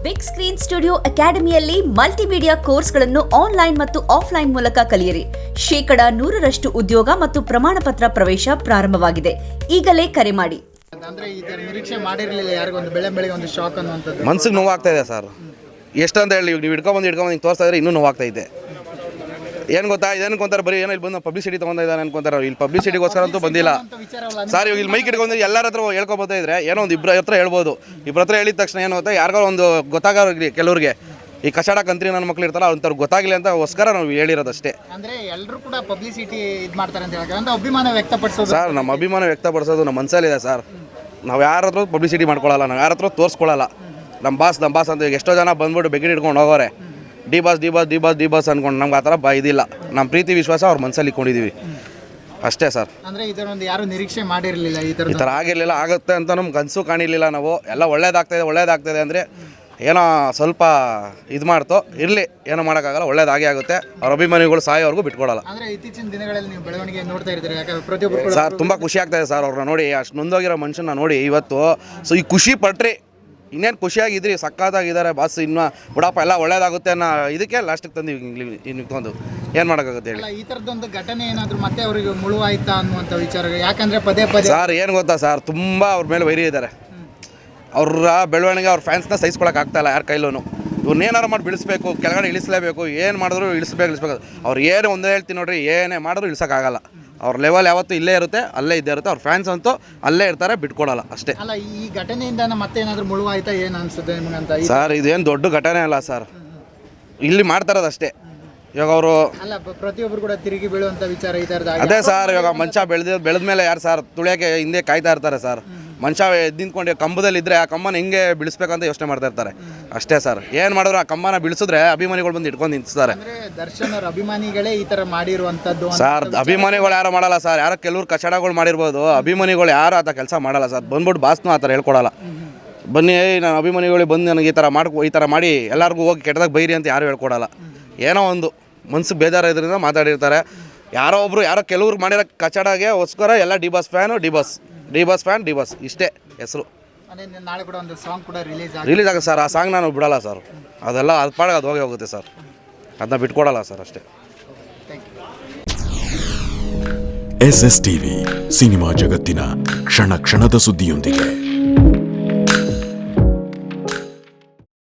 Big screen studio ಅಕಾಡೆಮಿಯಲ್ಲಿ multimedia ಕೋರ್ಸ್ಗಳನ್ನು online ಮತ್ತು ಆಫ್ಲೈನ್ ಮೂಲಕ ಕಲಿಯಿರಿ. 100% ಉದ್ಯೋಗ ಮತ್ತು ಪ್ರಮಾಣ ಪತ್ರ ಪ್ರವೇಶ ಪ್ರಾರಂಭವಾಗಿದೆ. ಈಗಲೇ ಕರೆ ಮಾಡಿ. ಅಂದ್ರೆ ಇದರ ನಿರೀಕ್ಷೆ ಮಾಡಿರಲಿಲ್ಲ ಯಾರಿಗೂ ಒಂದು ಬೆಳೆಗೆ ಒಂದು ಶಾಕ್ ಅನ್ನುವಂಥದ್ದು ಮನ್ಸಿಗೆ ನೋವಾಗ್ತಾ ಇದೆ ಸರ್. ಎಷ್ಟಂತ ಹೇಳಿ ನೀವು ಹಿಡ್ಕೊಂಬಂದು ಹಿಂಗೆ ತೋರಿಸ್ತಾ ಇದ್ರೆ ಇನ್ನೂ ನೋವಾಗ್ತಾ ಇದೆ. ಏನು ಗೊತ್ತಾ, ಇದೇನು ಅನ್ಕೊಂತಾರೆ, ಬರೀ ಏನೋ ಇಲ್ಲಿ ಬಂದು ಪಬ್ಲಿಸಿಟಿ ತೊಗೊಂಡ ಇದ್ದಾನೆ ಅನ್ಕೊಂತಾರೆ. ಇಲ್ಲಿ ಪಬ್ಲಿಸಿಟಿಗೋಸ್ಕರ ಅಂತೂ ಬಂದಿಲ್ಲ ಸರ್. ಇವಾಗ ಇಲ್ಲಿ ಮೈಕ್ ಇಟ್ಕೊಂಡ್ರೆ ಎಲ್ಲರ ಹತ್ರ ಹೇಳ್ಕೊಬೋತಾ ಇದ್ರೆ ಏನೋ ಒಂದು ಇಬ್ಬರ ಹತ್ರ ಹೇಳ್ಬೋದು. ಇಬ್ಬರ ಹತ್ರ ಹೇಳಿದ ತಕ್ಷಣ ಏನು ಗೊತ್ತಾ, ಯಾರಿಗೋ ಒಂದು ಗೊತ್ತಾಗೋರಿಗೆ ಕೆಲವ್ರಿಗೆ ಈ ಕಷಾಡ ಕಂತ್ರಿ ನನ್ನ ಮಕ್ಳು ಇರ್ತಾರಲ್ಲ ಅವ್ರಿಗೆ ಗೊತ್ತಾಗಲಿ ಅಂತಗೋಸ್ಕರ ನಾವು ಹೇಳಿರೋದಷ್ಟೇ. ಅಂದ್ರೆ ಎಲ್ಲರೂ ಕೂಡ ಪಬ್ಲಿಸಿಟಿ ಇದು ಮಾಡ್ತಾರೆ ಅಂತ ಹೇಳಕ್ಕೆ ಅಂದ್ರೆ ಅಭಿಮಾನ ವ್ಯಕ್ತಪಡಿಸೋದು ಸರ್. ನಮ್ಮ ಅಭಿಮಾನ ವ್ಯಕ್ತಪಡಿಸೋದು ನಮ್ಮ ಮನಸ್ಸಲ್ಲಿದೆ ಸರ್. ನಾವು ಯಾರ ಹತ್ರ ಪಬ್ಲಿಸಿಟಿ ಮಾಡ್ಕೊಳ್ಳಲ್ಲ, ನಾವು ಯಾರ ಹತ್ರ ತೋರಿಸ್ಕೊಳ್ಳಲ್ಲ. ನಮ್ಮ ಬಾಸ್ ಅಂತ ಎಷ್ಟೋ ಜನ ಬಂದ್ಬಿಟ್ಟು ಬೆಗಿಟ್ ಇಟ್ಕೊಂಡು ಹೋಗೋರೆ, ಡಿ ಬಾಸ್ ಅಂದ್ಕೊಂಡು. ನಮ್ಗೆ ಆ ಥರ ಇದಿಲ್ಲ. ನಮ್ಮ ಪ್ರೀತಿ ವಿಶ್ವಾಸ ಅವ್ರ ಮನಸ್ಸಲ್ಲಿ ಇಟ್ಕೊಂಡಿದ್ದೀವಿ ಅಷ್ಟೇ ಸರ್. ಅಂದರೆ ಇದರೊಂದು ಯಾರು ನಿರೀಕ್ಷೆ ಮಾಡಿರಲಿಲ್ಲ ಈ ಥರ ಆಗಿರಲಿಲ್ಲ, ಆಗುತ್ತೆ ಅಂತ ನಮ್ಗೆ ಕನಸು ಕಾಣಿರಲಿಲ್ಲ ನಾವು. ಎಲ್ಲ ಒಳ್ಳೇದಾಗ್ತಾಯಿದೆ ಅಂದರೆ ಏನೋ ಸ್ವಲ್ಪ ಇದು ಮಾಡ್ತು, ಇರಲಿ, ಏನೋ ಮಾಡೋಕ್ಕಾಗಲ್ಲ, ಒಳ್ಳೇದಾಗೇ ಆಗುತ್ತೆ. ಅವ್ರ ಅಭಿಮಾನಿಗಳು ಸಾಯೋವರೆಗೂ ಬಿಟ್ಕೊಡಲ್ಲ. ಅಂದರೆ ಇತ್ತೀಚಿನ ದಿನಗಳಲ್ಲಿ ನೀವು ಬೆಳವಣಿಗೆ ನೋಡ್ತಾ ಇರ್ತೀರಿ, ಯಾಕಂದ್ರೆ ಪ್ರತಿಯೊಬ್ಬರು ಸರ್ ತುಂಬ ಖುಷಿ ಆಗ್ತಾಯಿದೆ ಸರ್ ಅವ್ರನ್ನ ನೋಡಿ. ಅಷ್ಟು ನೊಂದೋಗಿರೋ ಮನುಷ್ಯನ ನೋಡಿ ಇವತ್ತು. ಸೊ ಈ ಖುಷಿ ಪಟ್ರಿ, ಇನ್ನೇನು ಖುಷಿಯಾಗಿದ್ರಿ, ಸಕ್ಕತ್ತಾಗಿದ್ದಾರೆ ಬಾಸ್, ಇನ್ನು ಬಿಡಪ್ಪ ಎಲ್ಲ ಒಳ್ಳೇದಾಗುತ್ತೆ ಅನ್ನೋ ಇದಕ್ಕೆ ಲಾಸ್ಟಿಗೆ ತಂದು ನಿಂತ್ಕೊಂಡು ಏನು ಮಾಡೋಕ್ಕಾಗುತ್ತೆ ಹೇಳಿ. ಈ ಥರದ್ದೊಂದು ಘಟನೆ ಏನಾದರೂ ಮತ್ತೆ ಅವರಿಗೆ ಮುಳುವಾಯ್ತಾ ಅನ್ನುವಂಥ ವಿಚಾರ, ಯಾಕಂದರೆ ಪದೇ ಸರ್ ಏನು ಗೊತ್ತಾ ಸರ್, ತುಂಬ ಅವ್ರ ಮೇಲೆ ವೈರಿ ಇದ್ದಾರೆ. ಅವ್ರ ಬೆಳವಣಿಗೆ ಅವ್ರ ಫ್ಯಾನ್ಸ್ನ ಸಹಿಸ್ಕೊಳಕ್ಕಾಗ್ತಾಯಿಲ್ಲ ಯಾರ ಕೈಲೂ. ಇವ್ರನ್ನೇನಾರು ಮಾಡಿ ಬಿಡಿಸ್ಬೇಕು, ಕೆಳಗಡೆ ಇಳಿಸಲೇಬೇಕು, ಏನು ಮಾಡಿದ್ರು ಇಳಿಸ್ಬೇಕು. ಅವ್ರು ಏನು ಒಂದೇ ಹೇಳ್ತೀನಿ ನೋಡ್ರಿ, ಏನೇ ಮಾಡಿದ್ರು ಇಳಿಸೋಕ್ಕಾಗಲ್ಲ. ಅವ್ರ ಲೆವೆಲ್ ಯಾವತ್ತೂ ಇಲ್ಲೇ ಇರುತ್ತೆ, ಅಲ್ಲೇ ಇದ್ದೇ ಇರುತ್ತೆ. ಅವ್ರ ಫ್ಯಾನ್ಸ್ ಅಂತೂ ಅಲ್ಲೇ ಇರ್ತಾರೆ, ಬಿಟ್ಕೊಡಲ್ಲ ಅಷ್ಟೇ. ಅಲ್ಲ, ಈ ಘಟನೆಯಿಂದ ಮತ್ತೆ ಏನಾದರೂ ಮುಳುವಾಯ್ತಾ ಏನು ಅನಿಸುತ್ತೆ ನಿಮಗಂತ? ಸರ್ ಇದೇನು ದೊಡ್ಡ ಘಟನೆ ಅಲ್ಲ ಸರ್, ಇಲ್ಲಿ ಮಾಡ್ತಾರದಷ್ಟೇ. ಇವಾಗ ಅವರು ಅಲ್ಲ, ಪ್ರತಿಯೊಬ್ಬರು ಕೂಡ ತಿರುಗಿ ಬೀಳುವಂಥ ವಿಚಾರ ಈ ಥರದ್ದು ಅದೇ ಸರ್. ಇವಾಗ ಮನುಷ್ಯ ಬೆಳೆದ ಮೇಲೆ ಯಾರು ಸರ್ ತುಳಿಯೋಕ್ಕೆ ಹಿಂದೆ ಕಾಯ್ತಾ ಇರ್ತಾರೆ ಸರ್. ಮನುಷ್ಯ ನಿಂತ್ಕೊಂಡು ಕಂಬದಲ್ಲಿ ಇದ್ದರೆ ಆ ಕಂಬನ ಹಿಂಗೆ ಬಿಡಿಸ್ಬೇಕಂತ ಯೋಚನೆ ಮಾಡ್ತಾ ಇರ್ತಾರೆ ಅಷ್ಟೇ ಸರ್. ಏನು ಮಾಡಿದ್ರು ಆ ಕಂಬನ ಬಿಡಿಸಿದ್ರೆ ಅಭಿಮಾನಿಗಳು ಬಂದು ಇಟ್ಕೊಂಡು ನಿಂತಿರ್ತಾರೆ. ದರ್ಶನ್ ಅವ್ರ ಅಭಿಮಾನಿಗಳೇ ಈ ಥರ ಮಾಡಿರುವಂಥದ್ದು ಸರ್. ಅಭಿಮಾನಿಗಳು ಯಾರು ಮಾಡಲ್ಲ ಸರ್. ಯಾರೋ ಕೆಲವ್ರು ಕಚಡಗಳು ಮಾಡಿರ್ಬೋದು, ಅಭಿಮಾನಿಗಳು ಯಾರು ಆ ಥರ ಕೆಲಸ ಮಾಡಲ್ಲ ಸರ್. ಬಂದ್ಬಿಟ್ಟು ಬಾಸ್ನು ಆ ಥರ ಹೇಳ್ಕೊಡಲ್ಲ. ಬನ್ನಿ ನಾನು ಅಭಿಮಾನಿಗಳಿಗೆ ಬಂದು ನನಗೆ ಈ ಥರ ಮಾಡಿ ಎಲ್ಲರಿಗೂ ಹೋಗಿ ಕೆಟ್ಟದಾಗ ಬೈರಿ ಅಂತ ಯಾರು ಹೇಳ್ಕೊಡಲ್ಲ. ಏನೋ ಒಂದು ಮನ್ಸು ಬೇಜಾರ ಇದರಿಂದ ಮಾತಾಡಿರ್ತಾರೆ. ಯಾರೋ ಕೆಲವ್ರು ಮಾಡಿರೋ ಕಚಡಗೋಸ್ಕರ ಎಲ್ಲ ಡಿ ಬಾಸ್ ಇಷ್ಟೇ ಹೆಸರು. ನಾಳೆ ಕೂಡ ಒಂದು ಸಾಂಗ್ ಕೂಡ ರಿಲೀಸ್ ಆಗುತ್ತೆ ಸರ್. ಆ ಸಾಂಗ್ ನಾನು ಬಿಡಲ್ಲ ಸರ್. ಅದೆಲ್ಲ ಅದು ಪಾಡಿಗೆ ಅದು ಹೋಗುತ್ತೆ ಸರ್. ಅದನ್ನ ಬಿಟ್ಕೊಡಲ್ಲ ಸರ್ ಅಷ್ಟೇ. SS TV ಸಿನಿಮಾ ಜಗತ್ತಿನ ಕ್ಷಣ ಕ್ಷಣದ ಸುದ್ದಿಯೊಂದಿಗೆ.